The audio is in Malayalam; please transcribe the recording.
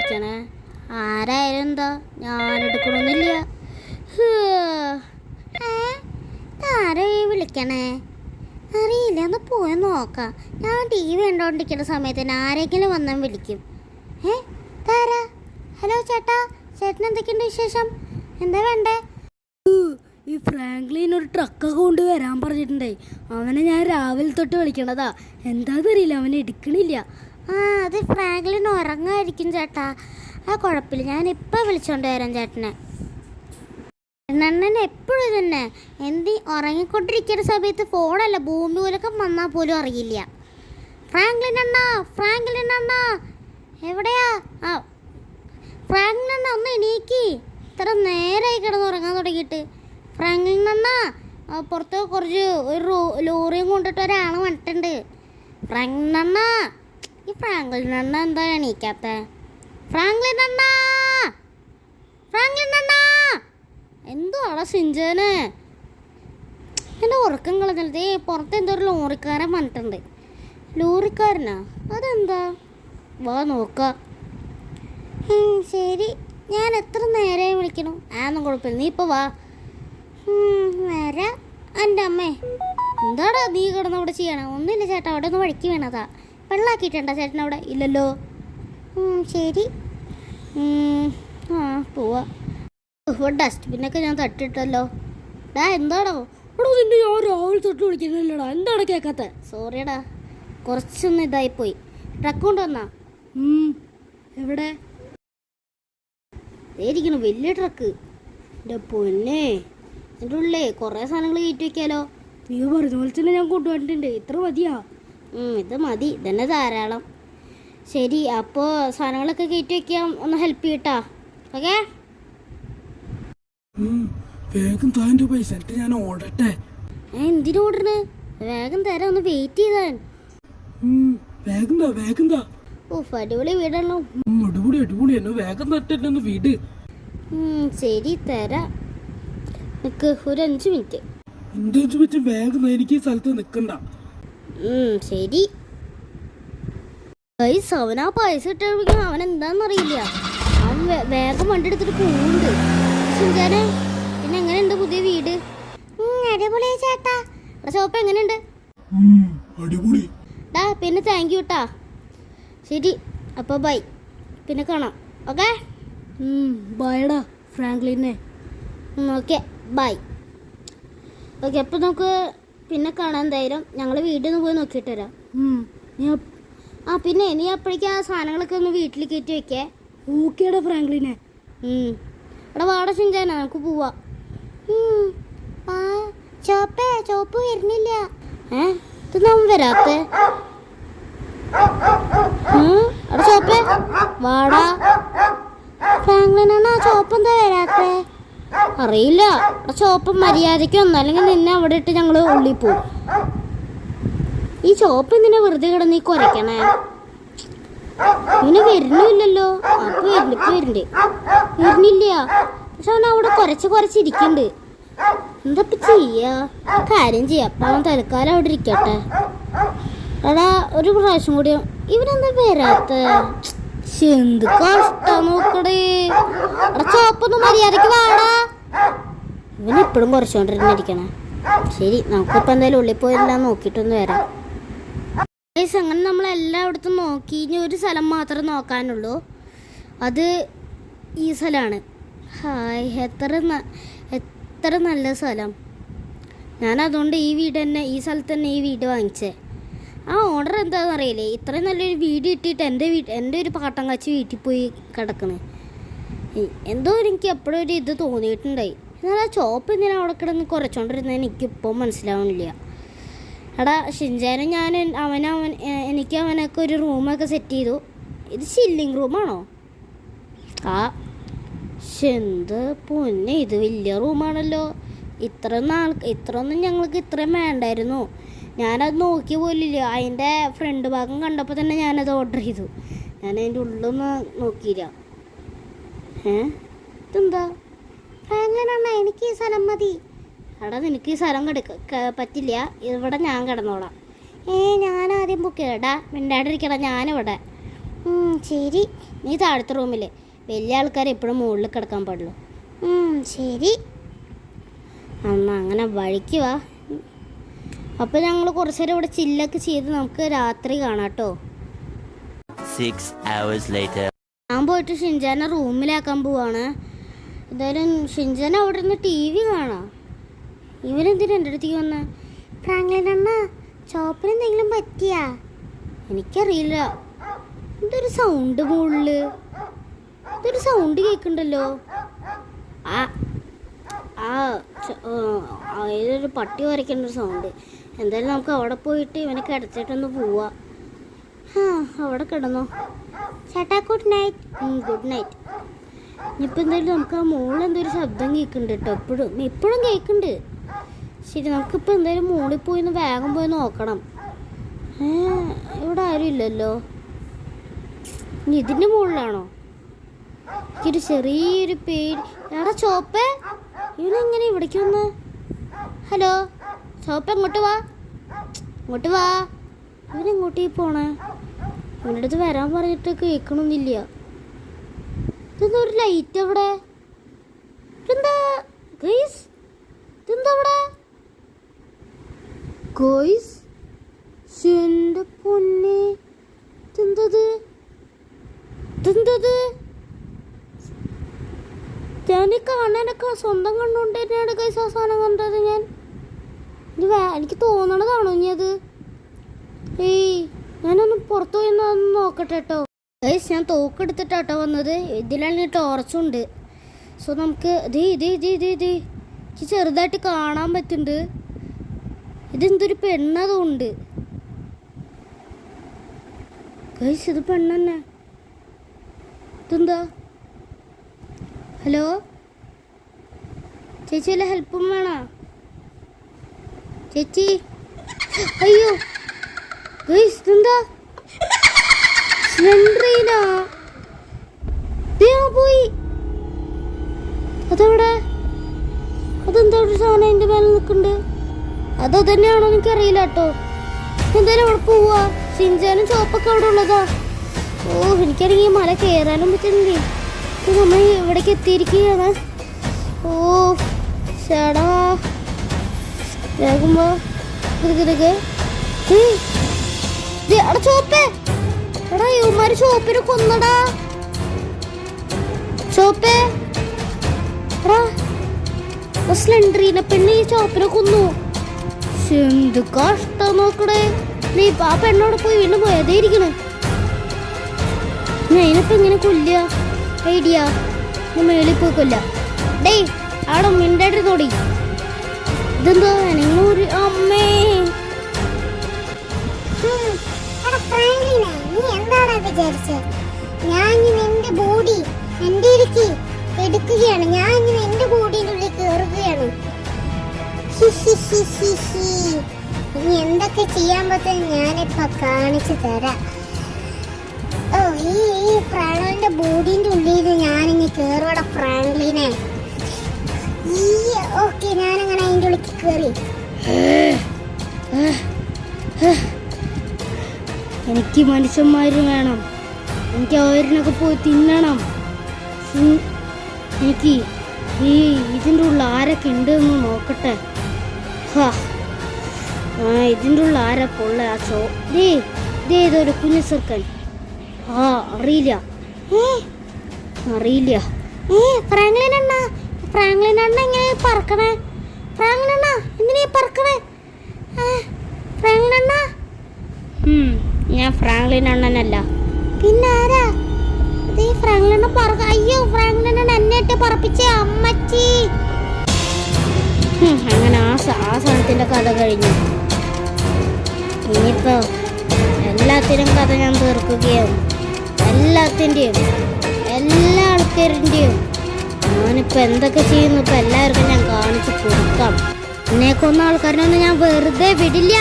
വിളിക്കണേ? ആരായാലും എന്താ, ഞാനെടുക്കണമെന്നില്ല. ആരാ വിളിക്കണേ? അറിയില്ല, ഒന്ന് പോയി നോക്കാം. ഞാൻ ടി വി കണ്ടോണ്ടിരിക്കുന്ന സമയത്ത് തന്നെ ആരെങ്കിലും വന്നാൽ വിളിക്കും. താരാ? ഹലോ ചേട്ടാ, ചേട്ടൻ എന്തൊക്കെയുണ്ട് വിശേഷം? എന്താ വേണ്ടേ? ഈ ഫ്രാങ്ക്ലിൻ ഒരു ട്രക്കൊക്കെ കൊണ്ട് വരാൻ പറഞ്ഞിട്ടുണ്ടേ. അവനെ ഞാൻ രാവിലെ തൊട്ട് വിളിക്കണതാ, എന്താണെന്നറിയില്ല, അവനെ എടുക്കണില്ല. അത് ഫ്രാങ്ക്ലിൻ ഉറങ്ങായിരിക്കും ചേട്ടാ. കുഴപ്പമില്ല, ഞാൻ ഇപ്പം വിളിച്ചോണ്ട് വരാം ചേട്ടനെ. നണ്ണൻ എപ്പോഴും തന്നെ ഉറങ്ങിക്കൊണ്ടിരിക്കുന്ന സമയത്ത് ഫോണല്ല, ഭൂമി കുലുക്കം വന്നാൽ പോലും അറിയില്ല. ഫ്രാങ്ക്ലിൻ അണ്ണ എവിടെയാ? ഫ്രാങ്ക്ലിൻ അണ്ണ ഒന്ന് എണീക്ക്, ഇത്ര നേരമായി കിടന്നുറങ്ങാൻ തുടങ്ങിയിട്ട്. ഫ്രാങ്ക്ലിൻ അണ്ണ, പുറത്ത് ഒരു ലോറിയും കൊണ്ടിട്ട് ഒരാൾ വന്നിട്ടുണ്ട്. ഫ്രാങ്ക്ലിൻ അണ്ണ, ഈ ഫ്രാങ്ക്ലിൻ അണ്ണ എന്താ എണീക്കാത്ത? ഫ്രാങ്ക്ലിൻ അണ്ണ എന്തോ ആളെ സിഞ്ചന് എൻ്റെ ഉറക്കം കളഞ്ഞത്. പുറത്ത് എന്തോ ഒരു ലോറിക്കാരൻ വന്നിട്ടുണ്ട്. ലോറിക്കാരനാ? അതെന്താ? വാ നോക്കാം. ശരി, ഞാൻ എത്ര നേരമായി വിളിക്കണം? ഒന്നും കുഴപ്പമില്ല, നീ ഇപ്പോൾ വാ. വരാം. എൻ്റെ അമ്മേ, എന്താടാ നീ കിടന്നവിടെ ചെയ്യണം? ഒന്നുമില്ല ചേട്ടാ, അവിടെ ഒന്ന് വഴിക്ക് വീണതാ. വെള്ളമാക്കിയിട്ടുണ്ടോ ചേട്ടൻ അവിടെ? ഇല്ലല്ലോ. ശരി, പോവാ. ഡസ്റ്റ്ബിന്നൊക്കെ ഞാൻ തട്ടിട്ടല്ലോ. എന്താണോ നിന്റെ ഞാൻ രാവിലെ തൊട്ട് വിളിക്കുന്നില്ലടാ, എന്താണ് കേൾക്കാത്ത? സോറിയടാ, കുറച്ചൊന്ന് ഇതായിപ്പോയി. ട്രക്ക് കൊണ്ടുവന്നാ? എവിടെ? ഇരിക്കണം വലിയ ട്രക്ക്. എൻ്റെ പൊന്നെ, എൻ്റെ ഉള്ളിലേ കുറേ സാധനങ്ങൾ കയറ്റി വയ്ക്കാലോ. നീ പറഞ്ഞ പോലെ തന്നെ ഞാൻ കൊണ്ടുവന്നിട്ടുണ്ട്. ഇത്ര മതിയാ? ഇത് മതി, ഇതന്നെ ധാരാളം. ശരി, അപ്പോൾ സാധനങ്ങളൊക്കെ കയറ്റി വയ്ക്കാം, ഒന്ന് ഹെൽപ്പ് ചെയ്യട്ടാ. ഓക്കെ? വേഗം താൻ്റെ പൈസ ഞാൻ ഓടട്ടെ. എന്തിനു ഓടണേ? വേഗം തരാം, ഒന്ന് വെയിറ്റ് ചെയ്താൻ. വേഗം താ. അടിപൊളി വീടാണല്ലോ. അടിപൊളി എന്നെ വേഗം തട്ടിട്ടൊന്ന് വീട്. ശരി, തരാം. നിക്ക് ഒരു 5 മിനിറ്റ്. വേഗം എനിക്ക് ഈ സ്ഥലത്ത് നിക്കണ്ട. ശരി. അവനാ പൈസ ഇട്ടാ അവൻ എന്താന്നറിയില്ല. അവൻ വേഗം വണ്ടി എടുത്തിട്ട് പോകുന്നുണ്ട്. സിഞ്ചാനെ, പിന്നെ എങ്ങനെയുണ്ട് പുതിയ വീട്? അടിപൊളിയാ ചേട്ടാ. ഷോപ്പ് എങ്ങനെയുണ്ട്? അടിപൊളി. പിന്നെ താങ്ക് യു ട്ടാ. ശരി, അപ്പോൾ ബൈ, പിന്നെ കാണാം. ഓക്കെ? ബൈഡാ ഫ്രാങ്ക്ലിനെ. Okay, bye. ഓക്കെ, അപ്പോൾ നമുക്ക് പിന്നെ കാണാൻ. എന്തായാലും ഞങ്ങൾ വീട്ടിൽ പോയി നോക്കിയിട്ട് വരാം. പിന്നെ നീ അപ്പോഴേക്കും ആ സാധനങ്ങളൊക്കെ ഒന്ന് വീട്ടിൽ കയറ്റി വെക്കേ. ഓക്കേടാ ഫ്രാങ്ക്ലിനെ. ഇവിടെ വാട ചിഞ്ചാനാ, നമുക്ക് പോവാ. ചോപ്പ് വരുന്നില്ല. ഇതൊന്നും വരാത്ത ചോപ്പേ? വാടാ ഫ്രാങ്ക്ലിനാണ്. ആ ചോപ്പ് എന്താ വരാത്തേ? അറിയില്ല. ഇവിടെ ചോപ്പ് മര്യാദയ്ക്ക് വന്നു, അല്ലെങ്കിൽ നിന്നെ അവിടെ ഇട്ട് ഞങ്ങൾ ഉള്ളിൽ പോവും. ഈ ചോപ്പ് എന്തിനാ വെറുതെ കിടന്ന് ഈ കുരയ്ക്കണേ? ഇവന് വരുന്നില്ലല്ലോ. അപ്പൊ വരുന്നില്ല. പക്ഷെ അവൻ അവിടെ കുറച്ചിരിക്കുന്നുണ്ട്. എന്താ ചെയ്യാ? കാര്യം ചെയ്യാം, അപ്പൊ അവൻ തൽക്കാലം അവിടെ ഇരിക്കട്ടെ. എടാ, ഒരു പ്രാവശ്യം കൂടി ഇവനെന്താ വരാത്ത? എന്ത് കഷ്ടം നോക്കടേ. എടാ, ചോപ്പൊന്നും മര്യാദക്ക് വാടാ. ഇവനിപ്പോഴും കുറച്ചുകൊണ്ടിരുന്നിരിക്കണേ. ശരി, നമുക്കിപ്പോൾ എന്തായാലും ഉള്ളിൽ പോയെല്ലാം നോക്കിയിട്ടൊന്ന് വരാം. അങ്ങനെ നമ്മളെല്ലായിടത്തും നോക്കി. ഇനി ഒരു സ്ഥലം മാത്രമേ നോക്കാനുള്ളൂ. അത് ഈ സ്ഥലമാണ്. ഹായ്, എത്ര നല്ല സ്ഥലം. ഞാനതുകൊണ്ട് ഈ സ്ഥലത്ത് തന്നെ ഈ വീട് വാങ്ങിച്ചേ. ആ ഓർഡർ എന്താണെന്ന് അറിയില്ലേ, ഇത്രയും നല്ലൊരു വീട് കിട്ടിയിട്ട് എൻ്റെ ഒരു പാട്ടം കച്ച് വീട്ടിൽ പോയി കിടക്കണേ. എന്തോ എനിക്ക് എപ്പോഴും ഒരു ഇത് തോന്നിയിട്ടുണ്ടായി. എന്നാൽ ആ ചോപ്പ് എന്തിനാണ് അവിടെ കിടന്ന് കുറച്ചുകൊണ്ടിരുന്നത് എനിക്കിപ്പോൾ മനസ്സിലാവണില്ല. എടാ ഷിൻജാനും ഞാൻ എനിക്ക് അവനൊക്കെ ഒരു റൂമൊക്കെ സെറ്റ് ചെയ്തു. ഇത് ചില്ലിങ് റൂമാണോ? എന്ത് പൊന്നെ, ഇത് വലിയ റൂമാണല്ലോ. ഇത്രയൊന്നും ഞങ്ങൾക്ക് ഇത്രയും വേണ്ടായിരുന്നു. ഞാനത് നോക്കി പോലില്ല. അതിൻ്റെ ഫ്രണ്ട് ഭാഗം കണ്ടപ്പോൾ തന്നെ ഞാനത് ഓർഡർ ചെയ്തു. ഞാൻ അതിൻ്റെ ഉള്ളൊന്നും നോക്കിയില്ല. ഇതെന്താ? ഫ്രാങ്ക്ലിനാണ്, എനിക്ക് ഈ സ്ഥലം മതി. എടാ, നിനക്ക് ഈ സ്ഥലം പറ്റില്ല, ഇവിടെ ഞാൻ കിടന്നോളാം. ഞാനാദ്യം ബുക്ക് ചെയ്യടാ. മിണ്ടാണ്ടിരിക്കടാ, ഞാനിവിടെ. ശരി. നീ താഴത്തെ റൂമിൽ. വലിയ ആൾക്കാർ എപ്പോഴും മുകളിൽ കിടക്കാൻ പാടുള്ളൂ. ശരി. എന്നാൽ അങ്ങനെ വഴിക്ക് വാ. അപ്പോൾ ഞങ്ങൾ കുറച്ച് നേരം ഇവിടെ ചില്ലൊക്കെ ചെയ്ത് നമുക്ക് രാത്രി കാണാം കേട്ടോ. 6 hours later. ഞാൻ പോയിട്ട് ഷിൻജാനെ റൂമിലാക്കാൻ പോവാണ്. എന്തായാലും ഷിൻജാൻ അവിടെ നിന്ന് ടി വി കാണാം. ഇവനെന്തിനാ എൻ്റെ അടുത്തേക്ക് വന്ന? ഫ്രാങ്ക്ലിൻ അണ്ണ, ചോപ്പിന് എന്തെങ്കിലും പറ്റിയാ? എനിക്കറിയില്ല. എന്തൊരു സൗണ്ട് മുകളിൽ, ഇതൊരു സൗണ്ട് കേൾക്കുന്നുണ്ടല്ലോ. ഏതൊരു പട്ടി വരയ്ക്കേണ്ട ഒരു സൗണ്ട്. എന്തായാലും നമുക്ക് അവിടെ പോയിട്ട് ഇവനെ കിടത്തിയിട്ടൊന്ന് പോവാ. അവിടെ കിടന്നോ ചേട്ടാ. Good night. Good night. ഇനിയിപ്പോൾ എന്തായാലും നമുക്ക് ആ മുകളിലെന്തൊരു ശബ്ദം കേൾക്കുന്നുണ്ട് കേട്ടോ. എപ്പോഴും കേൾക്കുന്നുണ്ട്. ശരി, നമുക്കിപ്പോൾ എന്തായാലും മുകളിൽ പോയി ഒന്ന് വേഗം പോയി നോക്കണം. ഇവിടെ ആരും ഇല്ലല്ലോ. ഇനി ഇതിൻ്റെ മുകളിലാണോ? എനിക്കൊരു ചെറിയൊരു പേടി. എടാ ചോപ്പേ, ഇവനെങ്ങനെ ഇവിടേക്ക് വന്ന്? ഹലോ ചോപ്പ, ഇങ്ങോട്ട് വാ, ഇങ്ങോട്ട് വാ. ഇവനെങ്ങോട്ടേ പോണേ? ഇവൻ്റെ അടുത്ത് വരാൻ പറഞ്ഞിട്ട് കേൾക്കണമെന്നില്ല. ഇതെന്താ ഒരു ലൈറ്റ് അവിടെ? ഇതെന്താ ഗൈസ്? ഇതെന്താ അവിടെ ഗൈസ്? എൻ്റെ പൊന്നെ, ഇതെന്തത്? ഇതെന്തത്? ഞാൻ കാണാനൊക്കെ സ്വന്തം കണ്ണുകൊണ്ട് തന്നെയാണ് ഗൈസ് ആ സാധനം കണ്ടത്. ഞാൻ എനിക്ക് തോന്നണതാണോ ഇനി അത്? ഞാനൊന്ന് പുറത്തു പോയി ഒന്ന് നോക്കട്ടെ കേട്ടോ. ഗൈസ്, ഞാൻ തോക്കെടുത്തിട്ടാട്ടോ വന്നത്. ഇതിലാണെങ്കിൽ ടോർച്ചുണ്ട്. സോ നമുക്ക് ഇത് ചെറുതായിട്ട് കാണാൻ പറ്റുന്നുണ്ട്. ഇതെന്തൊരു പെണ്ണതുണ്ട് ഗൈസ്. ഇത് പെണ്ണെന്നെ. ഇതെന്താ? ഹലോ ചേച്ചി, വല്ല ഹെൽപ്പും വേണോ ചേച്ചി? അയ്യോ ഗൈസ്, ഇതെന്താ? സ്ലെൻഡ്രീനാ പോയി. അതെവിടെ? അതെന്താ ഒരു സാധനം എൻ്റെ മേലെ നിൽക്കുന്നുണ്ട്? അതോ തന്നെയാണോ എനിക്കറിയില്ല കേട്ടോ. എന്തായാലും അവിടെ പോവാ. ഷിൻജാനും ചോപ്പൊക്കെ അവിടെ ഉള്ളതാ. എനിക്കാണെങ്കിൽ മല കയറാനും പറ്റുന്നില്ലേ. നമ്മൾ ഇവിടേക്ക് എത്തിയിരിക്കുകയാണ്. ചേടാ വേഗം അടാ ചോപ്പേ. എടാ ഇവന്മാര് ചോപ്പിനെ കൊന്നടാ. ചോപ്പേ, എടാ സ്ലെൻഡ്രീനെ പെണ്ണ് ഈ ചോപ്പിനെ കൊന്നു. എന്ത് കഷ്ടം നോക്കടേ. നീ ആ പെണ്ണോടെ പോയി വീണ്ടും പോയതേ ഇരിക്കണേ. ഞാനിപ്പോ എങ്ങനെ കൊല്ല? ഐഡിയ, മേളിൽ പോയി കൊല്ല. ഡേ അവിടെ മിണ്ടായിട്ടിരുന്നോടി. ഇതെന്തോ നിങ്ങളൊരു അമ്മേ. നീ എന്താടാ വിചാരിച്ചത്? ഞാൻ നിന്റെ ബോഡി എന്റെ ഇടയ്ക്ക് എടുക്കുകയാണ്. ഞാൻ ഇങ്ങനെ എന്റെ ബോഡിയുടെ ഉള്ളിൽ കയറുകയാണ്. ഇനി എന്തൊക്കെ ചെയ്യാൻ പറ്റും ഞാനിപ്പോ കാണിച്ചു തരാം. ഈ ഫ്രാങ്ക്ലിന്റെ ബോഡിന്റെ ഉള്ളിൽ ഞാനിങ്ങനെ കയറുവട ഫ്രാങ്ക്ലിനെ. ഓക്കെ, ഞാനങ്ങനെ അതിന്റെ ഉള്ളിൽ കയറി. എനിക്ക് മനുഷ്യന്മാര് വേണം. എനിക്ക് അവരിനൊക്കെ പോയി തിന്നണം. എനിക്ക് ഇതിൻ്റെ ഉള്ളിൽ ആരൊക്കെ ഉണ്ട് എന്ന് നോക്കട്ടെ. ഇതിൻ്റെ ഉള്ളിൽ ആരാ പൊള്ള? ഇതേതൊരു കുഞ്ഞു ചെറുക്കൻ. അറിയില്ല. ഫ്രാങ്ക്ലിൻ അണ്ണ എങ്ങനെ പറക്കണേ? ഫ്രാങ്ക്ലിൻ അണ്ണ എങ്ങനെയാ പറക്കണേ? ഫ്രാങ്ക്ലിൻ അണ്ണ? ഞാൻ ഫ്രാങ്ക്ലിൻ അണ്ണനല്ല. പിന്നെ ആരാ? ഫ്രാങ്ക്ലിൻ അണ്ണ പറക്ക. അയ്യോ, ഫ്രാങ്ക്ലിൻ അണ്ണ എന്നെ ഇട്ട് പറപ്പിച്ചേ അമ്മച്ചി. അങ്ങനെ ആ സാധനത്തിന്റെ കഥ കഴിഞ്ഞു. ഇനിയിപ്പോ എല്ലാത്തിനും കഥ ഞാൻ തീർക്കുകയും എല്ലാ ആൾക്കാരിൻ്റെയും ഞാനിപ്പോൾ എന്തൊക്കെ ചെയ്യുന്നു ഇപ്പം എല്ലാവർക്കും ഞാൻ കാണിച്ചു കൊടുക്കാം. എന്നെ കൊന്ന ആൾക്കാരനൊന്നും ഞാൻ വെറുതെ വിടില്ല.